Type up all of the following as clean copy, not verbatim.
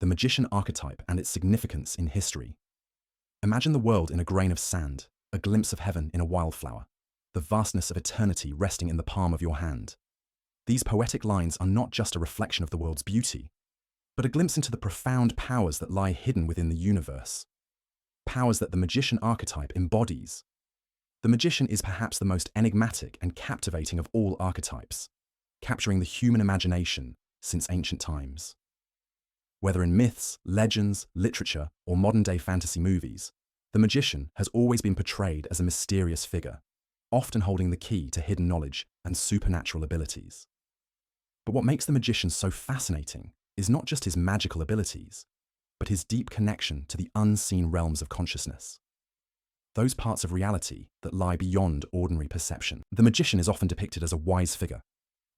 the magician archetype and its significance in history. Imagine the world in a grain of sand, a glimpse of heaven in a wildflower, the vastness of eternity resting in the palm of your hand. These poetic lines are not just a reflection of the world's beauty, but a glimpse into the profound powers that lie hidden within the universe. Powers that the magician archetype embodies. The magician is perhaps the most enigmatic and captivating of all archetypes, capturing the human imagination since ancient times. Whether in myths, legends, literature, or modern-day fantasy movies, the magician has always been portrayed as a mysterious figure, often holding the key to hidden knowledge and supernatural abilities. But what makes the magician so fascinating is not just his magical abilities, but his deep connection to the unseen realms of consciousness. Those parts of reality that lie beyond ordinary perception. The magician is often depicted as a wise figure,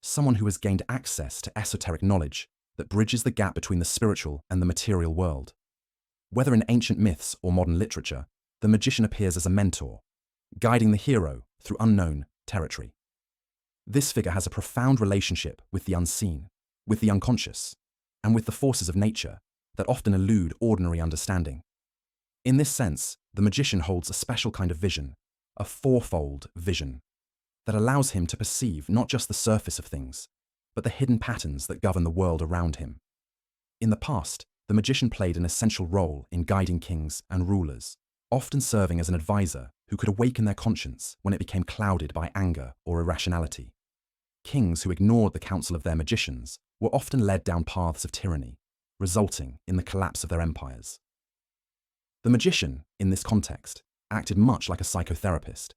someone who has gained access to esoteric knowledge that bridges the gap between the spiritual and the material world. Whether in ancient myths or modern literature, the magician appears as a mentor, guiding the hero through unknown territory. This figure has a profound relationship with the unseen, with the unconscious, and with the forces of nature that often elude ordinary understanding. In this sense, the magician holds a special kind of vision, a fourfold vision, that allows him to perceive not just the surface of things, but the hidden patterns that govern the world around him. In the past, the magician played an essential role in guiding kings and rulers, often serving as an advisor who could awaken their conscience when it became clouded by anger or irrationality. Kings who ignored the counsel of their magicians were often led down paths of tyranny, resulting in the collapse of their empires. The magician, in this context, acted much like a psychotherapist,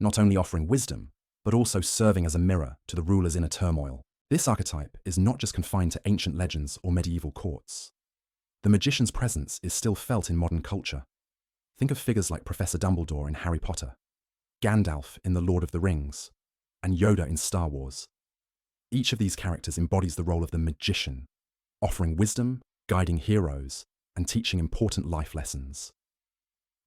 not only offering wisdom, but also serving as a mirror to the ruler's inner turmoil. This archetype is not just confined to ancient legends or medieval courts. The magician's presence is still felt in modern culture. Think of figures like Professor Dumbledore in Harry Potter, Gandalf in The Lord of the Rings, and Yoda in Star Wars. Each of these characters embodies the role of the magician, offering wisdom, guiding heroes, and teaching important life lessons.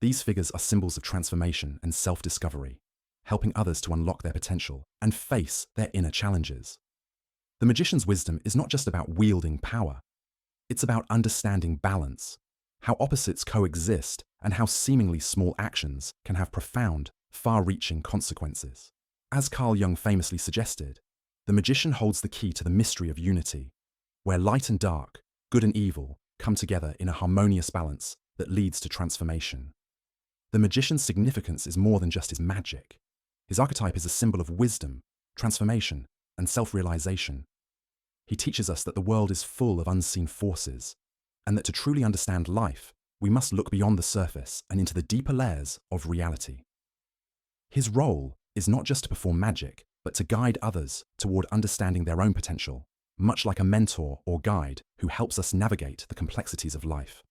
These figures are symbols of transformation and self-discovery, helping others to unlock their potential and face their inner challenges. The magician's wisdom is not just about wielding power. It's about understanding balance, how opposites coexist, and how seemingly small actions can have profound, far-reaching consequences. As Carl Jung famously suggested, the magician holds the key to the mystery of unity, where light and dark, good and evil, come together in a harmonious balance that leads to transformation. The magician's significance is more than just his magic. His archetype is a symbol of wisdom, transformation, and self-realization. He teaches us that the world is full of unseen forces, and that to truly understand life, we must look beyond the surface and into the deeper layers of reality. His role is not just to perform magic, but to guide others toward understanding their own potential, much like a mentor or guide who helps us navigate the complexities of life.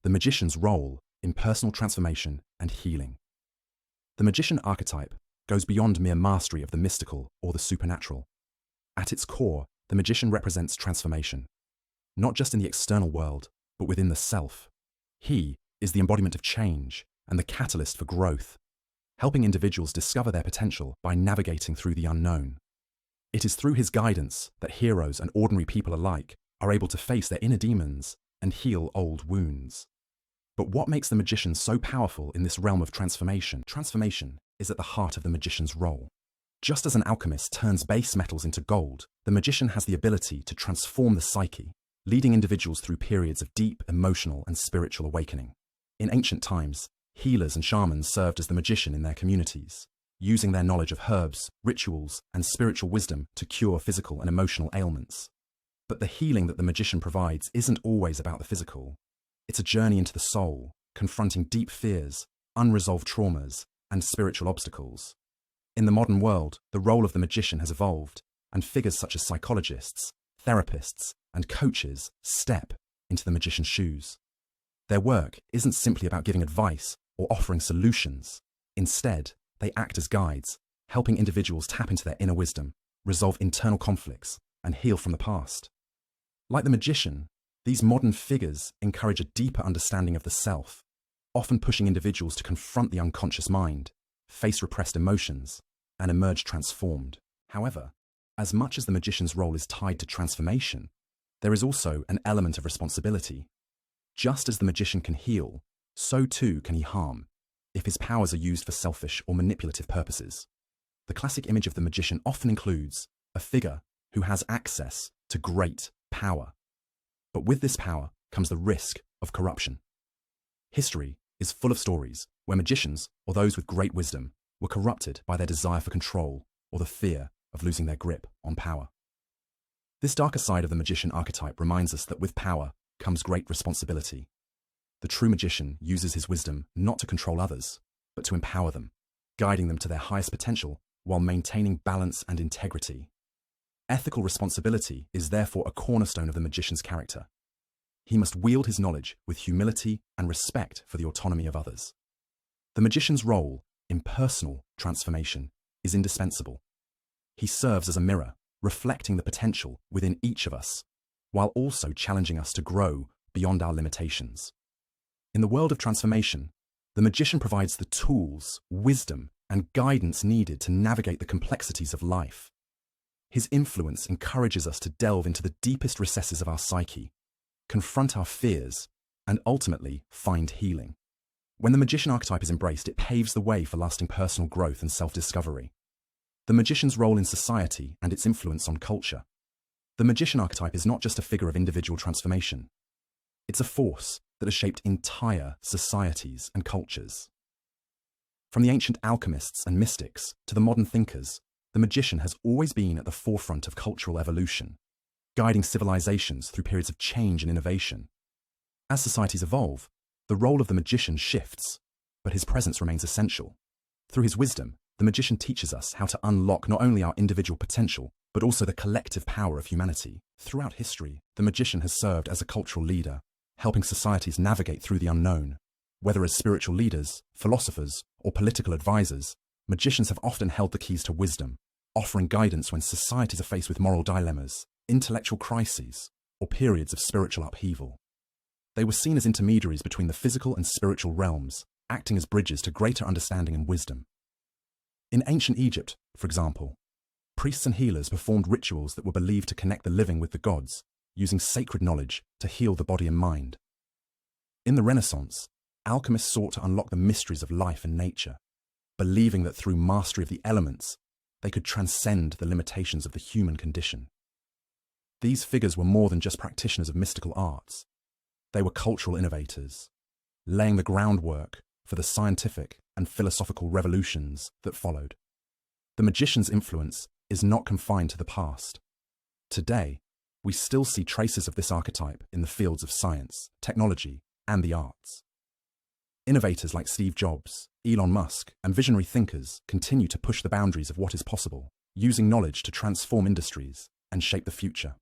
The magician's role in personal transformation and healing. The magician archetype goes beyond mere mastery of the mystical or the supernatural. At its core, the magician represents transformation, not just in the external world, but within the self. He is the embodiment of change and the catalyst for growth, helping individuals discover their potential by navigating through the unknown. It is through his guidance that heroes and ordinary people alike are able to face their inner demons and heal old wounds. But what makes the magician so powerful in this realm of transformation? Transformation is at the heart of the magician's role. Just as an alchemist turns base metals into gold, the magician has the ability to transform the psyche, leading individuals through periods of deep emotional and spiritual awakening. In ancient times, healers and shamans served as the magician in their communities, using their knowledge of herbs, rituals, and spiritual wisdom to cure physical and emotional ailments. But the healing that the magician provides isn't always about the physical. It's a journey into the soul, confronting deep fears, unresolved traumas, and spiritual obstacles. In the modern world, the role of the magician has evolved, and figures such as psychologists, therapists, and coaches step into the magician's shoes. Their work isn't simply about giving advice or offering solutions. Instead, they act as guides, helping individuals tap into their inner wisdom, resolve internal conflicts, and heal from the past. Like the magician, these modern figures encourage a deeper understanding of the self, often pushing individuals to confront the unconscious mind, face repressed emotions, and emerge transformed. However, as much as the magician's role is tied to transformation, There is also an element of responsibility. Just as the magician can heal, so too can he harm, if his powers are used for selfish or manipulative purposes. The classic image of the magician often includes a figure who has access to great power. But with this power comes the risk of corruption. History is full of stories where magicians, or those with great wisdom, were corrupted by their desire for control or the fear of losing their grip on power. This darker side of the magician archetype reminds us that with power comes great responsibility. The true magician uses his wisdom not to control others, but to empower them, guiding them to their highest potential while maintaining balance and integrity. Ethical responsibility is therefore a cornerstone of the magician's character. He must wield his knowledge with humility and respect for the autonomy of others. The magician's role in personal transformation is indispensable. He serves as a mirror, reflecting the potential within each of us, while also challenging us to grow beyond our limitations. In the world of transformation, the magician provides the tools, wisdom, and guidance needed to navigate the complexities of life. His influence encourages us to delve into the deepest recesses of our psyche, confront our fears, and ultimately find healing. When the magician archetype is embraced, it paves the way for lasting personal growth and self-discovery. The magician's role in society and its influence on culture. The magician archetype is not just a figure of individual transformation. It's a force that has shaped entire societies and cultures. From the ancient alchemists and mystics to the modern thinkers, the magician has always been at the forefront of cultural evolution, guiding civilizations through periods of change and innovation. As societies evolve, the role of the magician shifts, but his presence remains essential. Through his wisdom, the magician teaches us how to unlock not only our individual potential, but also the collective power of humanity. Throughout history, the magician has served as a cultural leader, helping societies navigate through the unknown. Whether as spiritual leaders, philosophers, or political advisors, magicians have often held the keys to wisdom, offering guidance when societies are faced with moral dilemmas, intellectual crises, or periods of spiritual upheaval. They were seen as intermediaries between the physical and spiritual realms, acting as bridges to greater understanding and wisdom. In ancient Egypt, for example, priests and healers performed rituals that were believed to connect the living with the gods, using sacred knowledge to heal the body and mind. In the Renaissance, alchemists sought to unlock the mysteries of life and nature, believing that through mastery of the elements, they could transcend the limitations of the human condition. These figures were more than just practitioners of mystical arts. They were cultural innovators, laying the groundwork for the scientific and philosophical revolutions that followed. The magician's influence is not confined to the past. Today, we still see traces of this archetype in the fields of science, technology, and the arts. Innovators like Steve Jobs, Elon Musk, and visionary thinkers continue to push the boundaries of what is possible, using knowledge to transform industries and shape the future.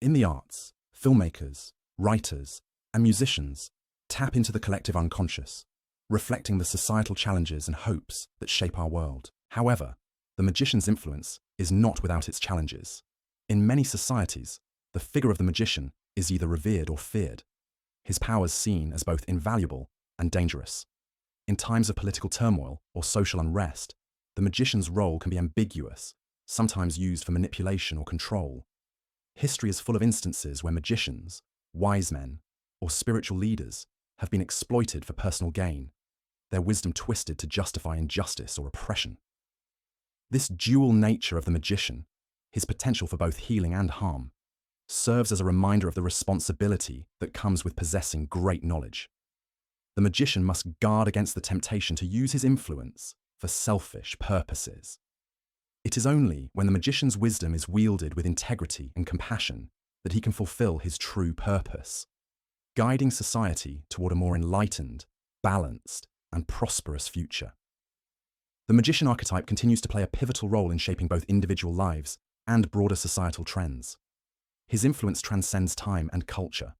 In the arts, filmmakers, writers, and musicians tap into the collective unconscious, reflecting the societal challenges and hopes that shape our world. However, the magician's influence is not without its challenges. In many societies, the figure of the magician is either revered or feared, his powers seen as both invaluable and dangerous. In times of political turmoil or social unrest, the magician's role can be ambiguous, sometimes used for manipulation or control. History is full of instances where magicians, wise men, or spiritual leaders have been exploited for personal gain, their wisdom twisted to justify injustice or oppression. This dual nature of the magician, his potential for both healing and harm, serves as a reminder of the responsibility that comes with possessing great knowledge. The magician must guard against the temptation to use his influence for selfish purposes. It is only when the magician's wisdom is wielded with integrity and compassion that he can fulfill his true purpose, guiding society toward a more enlightened, balanced, and prosperous future. The magician archetype continues to play a pivotal role in shaping both individual lives and broader societal trends. His influence transcends time and culture,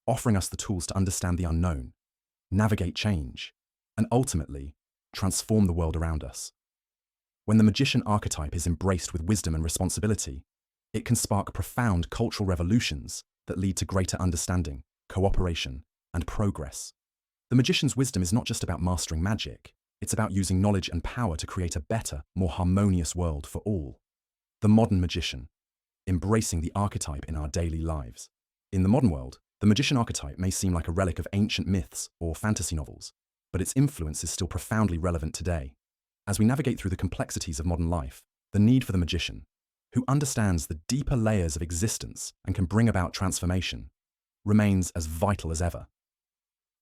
offering us the tools to understand the unknown, navigate change, and ultimately transform the world around us. When the magician archetype is embraced with wisdom and responsibility, it can spark profound cultural revolutions that lead to greater understanding, cooperation, and progress. The magician's wisdom is not just about mastering magic, it's about using knowledge and power to create a better, more harmonious world for all. The modern magician, embracing the archetype in our daily lives. In the modern world, the magician archetype may seem like a relic of ancient myths or fantasy novels, but its influence is still profoundly relevant today. As we navigate through the complexities of modern life, the need for the magician, who understands the deeper layers of existence and can bring about transformation, remains as vital as ever.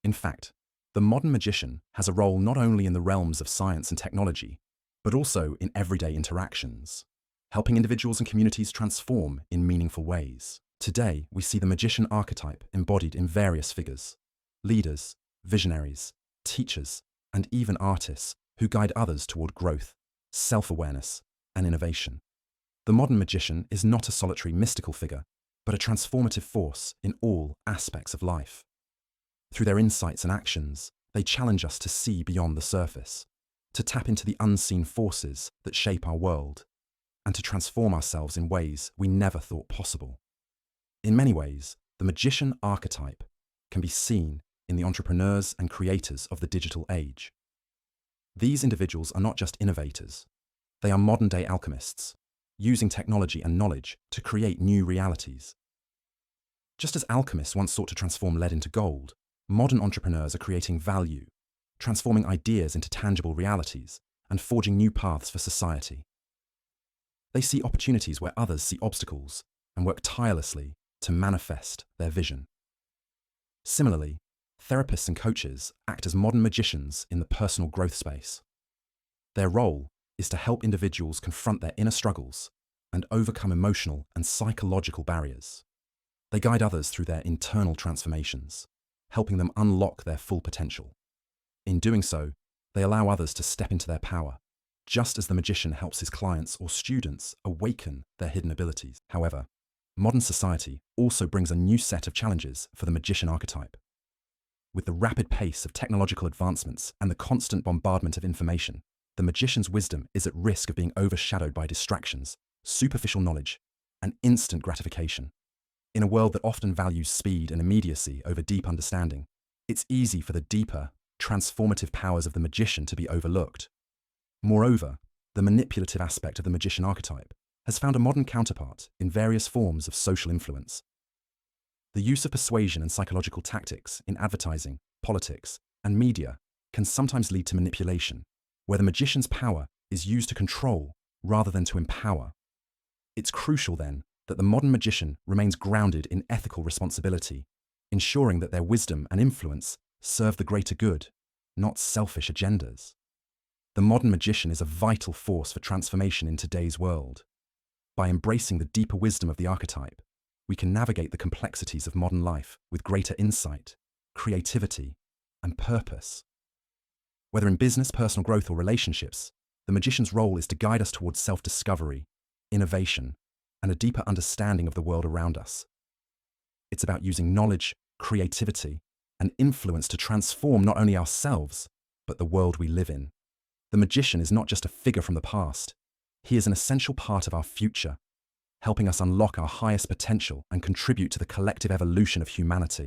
In fact, the modern magician has a role not only in the realms of science and technology, but also in everyday interactions, helping individuals and communities transform in meaningful ways. Today, we see the magician archetype embodied in various figures: leaders, visionaries, teachers, and even artists who guide others toward growth, self-awareness, and innovation. The modern magician is not a solitary mystical figure, but a transformative force in all aspects of life. Through their insights and actions, they challenge us to see beyond the surface, to tap into the unseen forces that shape our world, and to transform ourselves in ways we never thought possible. In many ways, the magician archetype can be seen in the entrepreneurs and creators of the digital age. These individuals are not just innovators, they are modern-day alchemists, using technology and knowledge to create new realities. Just as alchemists once sought to transform lead into gold, modern entrepreneurs are creating value, transforming ideas into tangible realities, and forging new paths for society. They see opportunities where others see obstacles and work tirelessly to manifest their vision. Similarly, therapists and coaches act as modern magicians in the personal growth space. Their role is to help individuals confront their inner struggles and overcome emotional and psychological barriers. They guide others through their internal transformations, helping them unlock their full potential. In doing so, they allow others to step into their power, just as the magician helps his clients or students awaken their hidden abilities. However, modern society also brings a new set of challenges for the magician archetype. With the rapid pace of technological advancements and the constant bombardment of information, the magician's wisdom is at risk of being overshadowed by distractions, superficial knowledge, and instant gratification. In a world that often values speed and immediacy over deep understanding, it's easy for the deeper, transformative powers of the magician to be overlooked. Moreover, the manipulative aspect of the magician archetype has found a modern counterpart in various forms of social influence. The use of persuasion and psychological tactics in advertising, politics, and media can sometimes lead to manipulation, where the magician's power is used to control rather than to empower. It's crucial, then, that the modern magician remains grounded in ethical responsibility, ensuring that their wisdom and influence serve the greater good, not selfish agendas. The modern magician is a vital force for transformation in today's world. By embracing the deeper wisdom of the archetype, we can navigate the complexities of modern life with greater insight, creativity, and purpose. Whether in business, personal growth, or relationships, the magician's role is to guide us towards self-discovery, innovation, and a deeper understanding of the world around us. It's about using knowledge, creativity, and influence to transform not only ourselves, but the world we live in. The magician is not just a figure from the past. He is an essential part of our future, helping us unlock our highest potential and contribute to the collective evolution of humanity.